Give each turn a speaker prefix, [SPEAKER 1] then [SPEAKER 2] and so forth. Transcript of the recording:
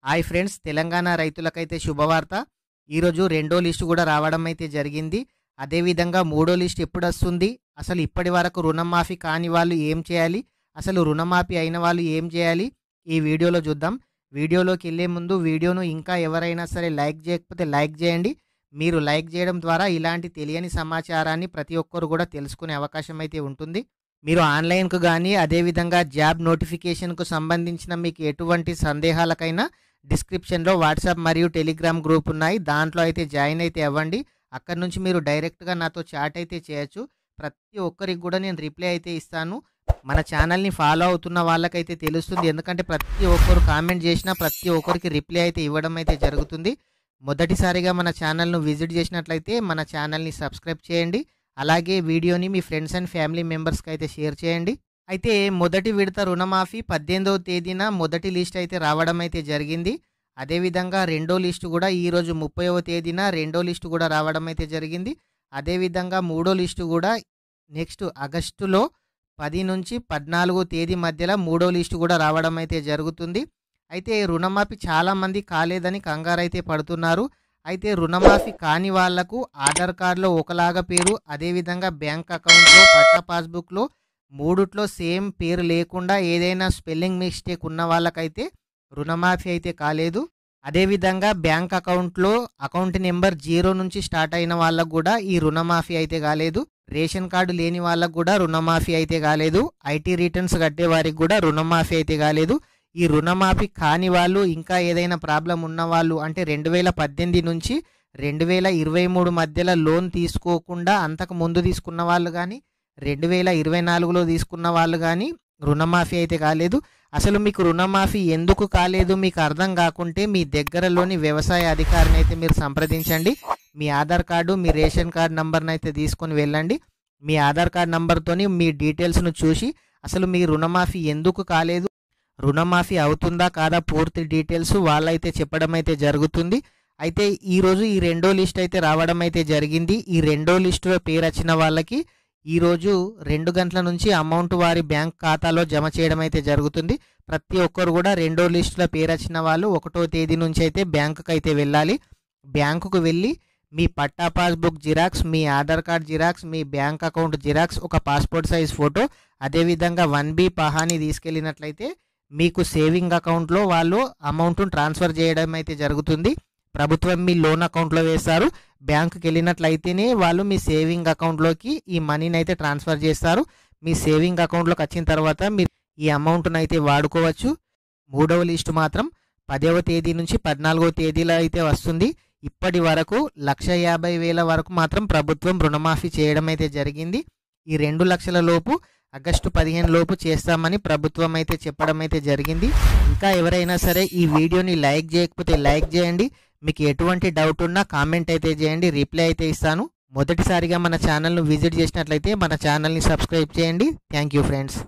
[SPEAKER 1] Hi friends, Telangana రైతులకైతే శుభవార్త. ఈరోజు రెండో లిస్టు కూడా రావడం అయితే జరిగింది. అదేవిధంగా మూడో లిస్ట్ ఎప్పుడొస్తుంది, అసలు ఇప్పటి వరకు రుణమాఫీ కాని వాళ్ళు ఏం చేయాలి, అసలు రుణమాఫీ అయిన వాళ్ళు ఏం చేయాలి, ఈ వీడియోలో చూద్దాం. వీడియోలోకి వెళ్ళే ముందు వీడియోను ఇంకా ఎవరైనా సరే లైక్ చేయకపోతే లైక్ చేయండి. మీరు లైక్ చేయడం ద్వారా ఇలాంటి తెలియని సమాచారాన్ని ప్రతి ఒక్కరు కూడా తెలుసుకునే అవకాశం అయితే ఉంటుంది. మీరు ఆన్లైన్కు కానీ అదేవిధంగా జాబ్ నోటిఫికేషన్కు సంబంధించిన మీకు ఎటువంటి సందేహాలకైనా డిస్క్రిప్షన్లో వాట్సాప్ మరియు టెలిగ్రామ్ గ్రూప్ ఉన్నాయి. దాంట్లో అయితే జాయిన్ అయితే అవ్వండి. అక్కడి నుంచి మీరు డైరెక్ట్గా నాతో చాట్ అయితే చేయొచ్చు. ప్రతి ఒక్కరికి కూడా నేను రిప్లై అయితే ఇస్తాను. మన ఛానల్ని ఫాలో అవుతున్న వాళ్ళకైతే తెలుస్తుంది, ఎందుకంటే ప్రతి ఒక్కరు కామెంట్ చేసినా ప్రతి ఒక్కరికి రిప్లై అయితే ఇవ్వడం అయితే జరుగుతుంది. మొదటిసారిగా మన ఛానల్ను విజిట్ చేసినట్లయితే మన ఛానల్ని సబ్స్క్రైబ్ చేయండి. అలాగే వీడియోని మీ ఫ్రెండ్స్ అండ్ ఫ్యామిలీ మెంబర్స్కి అయితే షేర్ చేయండి. అయితే మొదటి విడత రుణమాఫీ 18వ తేదీన మొదటి లిస్ట్ అయితే రావడం అయితే జరిగింది. అదేవిధంగా రెండో లిస్టు కూడా ఈరోజు 30వ తేదీన రెండో లిస్టు కూడా రావడం అయితే జరిగింది. అదేవిధంగా మూడో లిస్టు కూడా నెక్స్ట్ ఆగస్టులో 10 నుంచి 14వ తేదీ మధ్యలో మూడో లిస్టు కూడా రావడం అయితే జరుగుతుంది. అయితే రుణమాఫీ చాలామంది కాలేదని కంగారైతే పడుతున్నారు. అయితే రుణమాఫీ కాని వాళ్లకు ఆధార్ కార్డులో ఒకలాగా పేరు, అదేవిధంగా బ్యాంక్ అకౌంట్లో, పట్టా పాస్బుక్లో మూడిట్లో సేమ్ పేరు లేకుండా ఏదైనా స్పెల్లింగ్ మిస్టేక్ ఉన్న వాళ్ళకైతే రుణమాఫీ అయితే కాలేదు. అదేవిధంగా బ్యాంక్ అకౌంట్లో అకౌంట్ నెంబర్ 0 నుంచి స్టార్ట్ అయిన వాళ్ళకు కూడా ఈ రుణమాఫీ అయితే కాలేదు. రేషన్ కార్డు లేని వాళ్ళకు కూడా రుణమాఫీ అయితే కాలేదు. ఐటీ రిటర్న్స్ కట్టే వారికి కూడా రుణమాఫీ అయితే కాలేదు. ఈ రుణమాఫీ కాని వాళ్ళు, ఇంకా ఏదైనా ప్రాబ్లం ఉన్న వాళ్ళు, అంటే 2018 నుంచి 2023 మధ్యలో లోన్ తీసుకోకుండా అంతకు ముందు తీసుకున్న వాళ్ళు కానీ 2024లో తీసుకున్న వాళ్ళు కానీ రుణమాఫీ అయితే కాలేదు. అసలు మీకు రుణమాఫీ ఎందుకు కాలేదు మీకు అర్థం కాకుంటే మీ దగ్గరలోని వ్యవసాయ అధికారిని అయితే మీరు సంప్రదించండి. మీ ఆధార్ కార్డు, మీ రేషన్ కార్డు నంబర్ని అయితే తీసుకొని వెళ్ళండి. మీ ఆధార్ కార్డు నంబర్తోని మీ డీటెయిల్స్ను చూసి అసలు మీ రుణమాఫీ ఎందుకు కాలేదు, రుణమాఫీ అవుతుందా కాదా పూర్తి డీటెయిల్స్ వాళ్ళైతే చెప్పడం అయితే జరుగుతుంది. అయితే ఈరోజు ఈ రెండో లిస్ట్ అయితే రావడం అయితే జరిగింది. ఈ రెండో లిస్టులో పేరు వచ్చిన వాళ్ళకి ఈరోజు 2 గంటల నుంచి అమౌంట్ వారి బ్యాంక్ ఖాతాలో జమ చేయడం అయితే జరుగుతుంది. ప్రతి ఒక్కరు కూడా రెండో లిస్టులో పేరు వచ్చిన వాళ్ళు 1వ తేదీ నుంచి అయితే బ్యాంకుకి అయితే వెళ్ళాలి. బ్యాంకుకు వెళ్ళి మీ పట్టా పాస్బుక్ జిరాక్స్, మీ ఆధార్ కార్డ్ జిరాక్స్, మీ బ్యాంక్ అకౌంట్ జిరాక్స్, ఒక పాస్పోర్ట్ సైజ్ ఫోటో, అదేవిధంగా 1B పహాని తీసుకెళ్ళినట్లయితే మీకు సేవింగ్ అకౌంట్లో వాళ్ళు అమౌంట్ను ట్రాన్స్ఫర్ చేయడం అయితే జరుగుతుంది. ప్రభుత్వం మీ లోన్ అకౌంట్లో వేస్తారు. బ్యాంకుకి వెళ్ళినట్లయితేనే వాళ్ళు మీ సేవింగ్ అకౌంట్లోకి ఈ మనీని అయితే ట్రాన్స్ఫర్ చేస్తారు. మీ సేవింగ్ అకౌంట్లోకి వచ్చిన తర్వాత మీరు ఈ అమౌంట్ను అయితే వాడుకోవచ్చు. మూడవ లిస్టు మాత్రం 10వ తేదీ నుంచి 14వ తేదీలో అయితే వస్తుంది. ఇప్పటి వరకు 1,50,000 వరకు మాత్రం ప్రభుత్వం రుణమాఫీ చేయడం అయితే జరిగింది. ఈ 2 లక్షల లోపు ఆగస్టు 15 లోపు చేస్తామని ప్రభుత్వం అయితే చెప్పడం అయితే జరిగింది. ఇంకా ఎవరైనా సరే ఈ వీడియోని లైక్ చేయకపోతే లైక్ చేయండి. మీకు ఎటువంటి డౌట్ ఉన్నా కామెంట్ అయితే చేయండి, రిప్లై అయితే ఇస్తాను. మొదటిసారిగా మన ఛానల్ను విజిట్ చేసినట్లయితే మన ఛానల్ని సబ్స్క్రైబ్ చేయండి. Thank you friends.